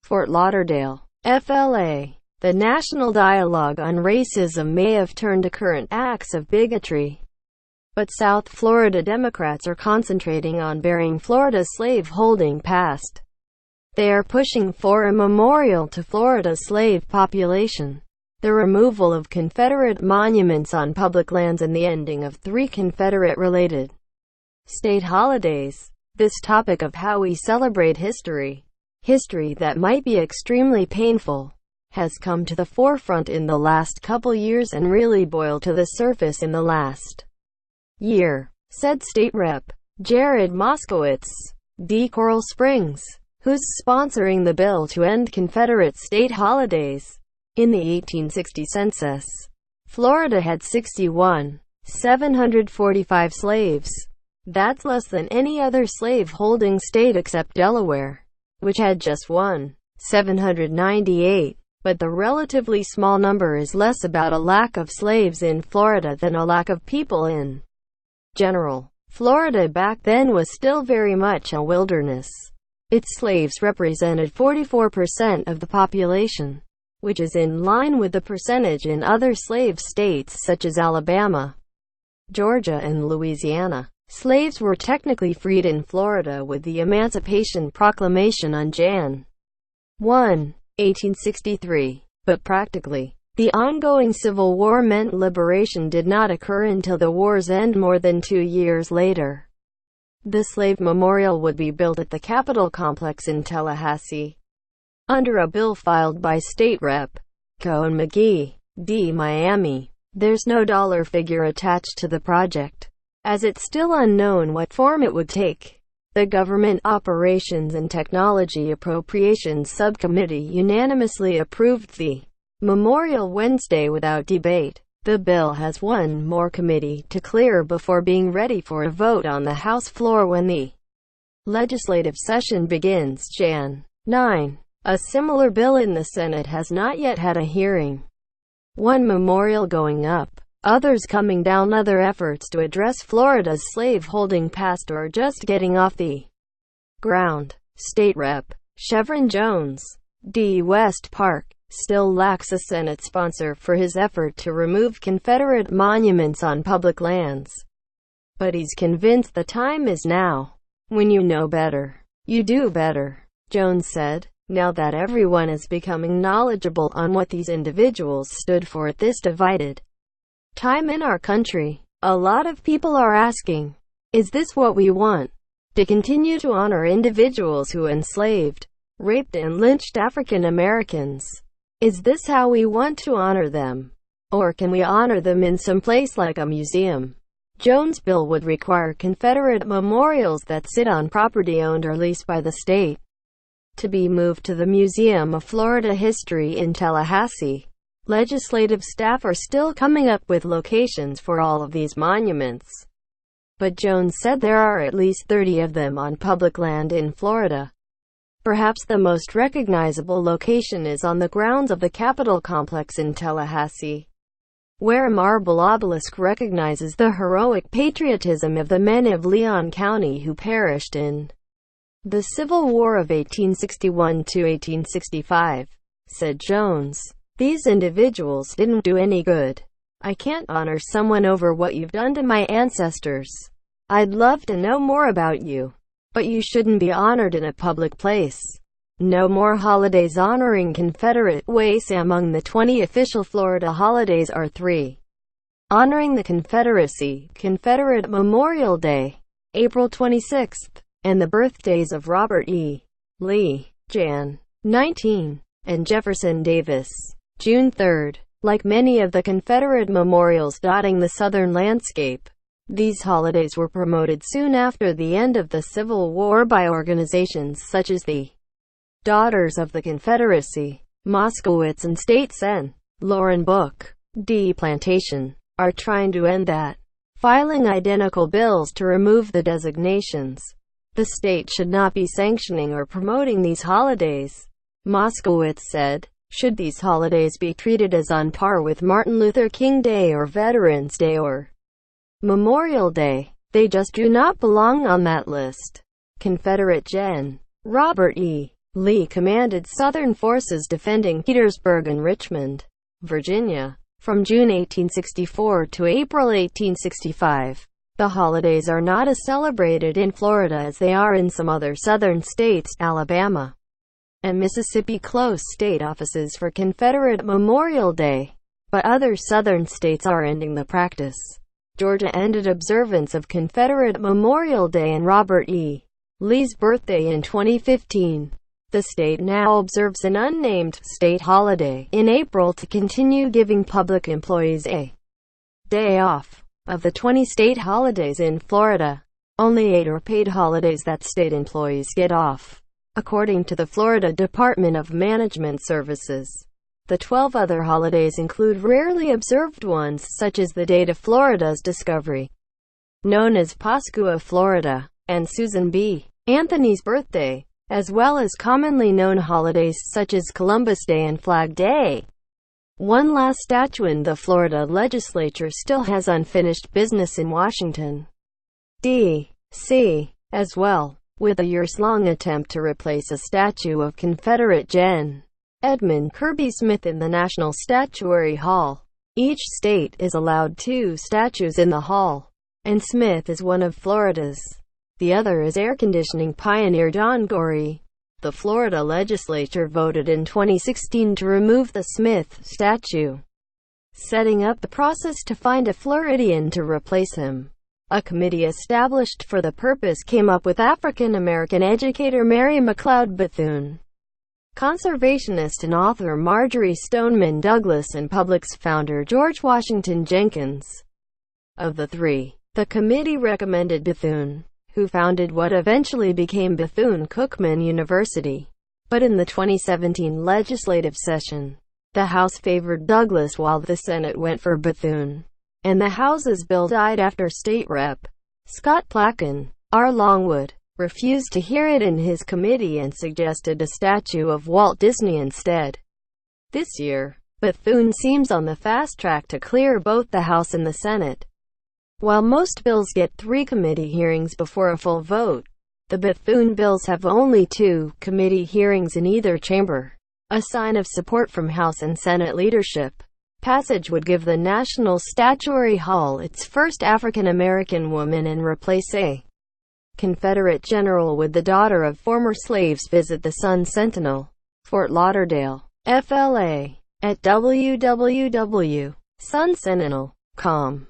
Fort Lauderdale, FLA. The national dialogue on racism may have turned to current acts of bigotry, but South Florida Democrats are concentrating on burying Florida's slave-holding past. They are pushing for a memorial to Florida's slave population, the removal of Confederate monuments on public lands, and the ending of 3 Confederate-related state holidays. This topic of how we celebrate history that might be extremely painful, has come to the forefront in the last couple years and really boiled to the surface in the last year, said State Rep. Jared Moskowitz, D. Coral Springs, who's sponsoring the bill to end Confederate state holidays. In the 1860 census, Florida had 61,745 slaves. That's less than any other slave-holding state except Delaware, which had just 1,798. But the relatively small number is less about a lack of slaves in Florida than a lack of people in general. Florida back then was still very much a wilderness. Its slaves represented 44% of the population, which is in line with the percentage in other slave states such as Alabama, Georgia, and Louisiana. Slaves were technically freed in Florida with the Emancipation Proclamation on Jan. 1, 1863, but practically, the ongoing Civil War meant liberation did not occur until the war's end more than 2 years later. The slave memorial would be built at the Capitol complex in Tallahassee, under a bill filed by State Rep. Cohen McGee, D. Miami. There's no dollar figure attached to the project, as it's still unknown what form it would take. The Government Operations and Technology Appropriations Subcommittee unanimously approved the memorial Wednesday without debate. The bill has one more committee to clear before being ready for a vote on the House floor when the legislative session begins Jan. 9. A similar bill in the Senate has not yet had a hearing. One memorial going up, others coming down. Other efforts to address Florida's slave-holding past are just getting off the ground. State Rep. Chevron Jones, D. West Park, still lacks a Senate sponsor for his effort to remove Confederate monuments on public lands. But he's convinced the time is now. When you know better, you do better, Jones said. Now that everyone is becoming knowledgeable on what these individuals stood for at this divided time in our country, a lot of people are asking, is this what we want? To continue to honor individuals who enslaved, raped, and lynched African Americans? Is this how we want to honor them? Or can we honor them in some place like a museum? Jones' bill would require Confederate memorials that sit on property owned or leased by the state to be moved to the Museum of Florida History in Tallahassee. Legislative staff are still coming up with locations for all of these monuments, but Jones said there are at least 30 of them on public land in Florida. Perhaps the most recognizable location is on the grounds of the Capitol complex in Tallahassee, where a marble obelisk recognizes the heroic patriotism of the men of Leon County who perished in the Civil War of 1861 to 1865, said Jones. These individuals didn't do any good. I can't honor someone over what you've done to my ancestors. I'd love to know more about you, but you shouldn't be honored in a public place. No more holidays honoring Confederate ways. Among the 20 official Florida holidays are 3 honoring the Confederacy: Confederate Memorial Day, April 26th, and the birthdays of Robert E. Lee, Jan. 19, and Jefferson Davis, June 3rd. Like many of the Confederate memorials dotting the southern landscape, these holidays were promoted soon after the end of the Civil War by organizations such as the Daughters of the Confederacy. Moskowitz and State Sen. Lauren Book, D. Plantation, are trying to end that, filing identical bills to remove the designations. The state should not be sanctioning or promoting these holidays, Moskowitz said. Should these holidays be treated as on par with Martin Luther King Day or Veterans Day or Memorial Day? They just do not belong on that list. Confederate Gen. Robert E. Lee commanded Southern forces defending Petersburg and Richmond, Virginia, from June 1864 to April 1865. The holidays are not as celebrated in Florida as they are in some other southern states. Alabama and Mississippi close state offices for Confederate Memorial Day, but other southern states are ending the practice. Georgia ended observance of Confederate Memorial Day and Robert E. Lee's birthday in 2015. The state now observes an unnamed state holiday in April to continue giving public employees a day off. Of the 20 state holidays in Florida, only 8 are paid holidays that state employees get off, according to the Florida Department of Management Services. The 12 other holidays include rarely observed ones such as the date of Florida's discovery, known as Pascua Florida, and Susan B. Anthony's birthday, as well as commonly known holidays such as Columbus Day and Flag Day. One last statue. In the Florida legislature still has unfinished business in Washington, D.C., as well, with a years-long attempt to replace a statue of Confederate Gen. Edmund Kirby Smith in the National Statuary Hall. Each state is allowed 2 statues in the hall, and Smith is one of Florida's. The other is air conditioning pioneer Don Gorey. The Florida legislature voted in 2016 to remove the Smith statue, setting up the process to find a Floridian to replace him. A committee established for the purpose came up with African-American educator Mary McLeod Bethune, conservationist and author Marjorie Stoneman Douglas, and Publix founder George Washington Jenkins. Of the 3, the committee recommended Bethune, who founded what eventually became Bethune-Cookman University. But in the 2017 legislative session, the House favored Douglas while the Senate went for Bethune, and the House's bill died after State Rep. Scott Plotkin, R. Longwood, refused to hear it in his committee and suggested a statue of Walt Disney instead. This year, Bethune seems on the fast track to clear both the House and the Senate. While most bills get 3 committee hearings before a full vote, the Bethune bills have only 2 committee hearings in either chamber, a sign of support from House and Senate leadership. Passage would give the National Statuary Hall its first African-American woman and replace a Confederate general with the daughter of former slaves. Visit the Sun-Sentinel, Fort Lauderdale, FLA, at www.sunsentinel.com.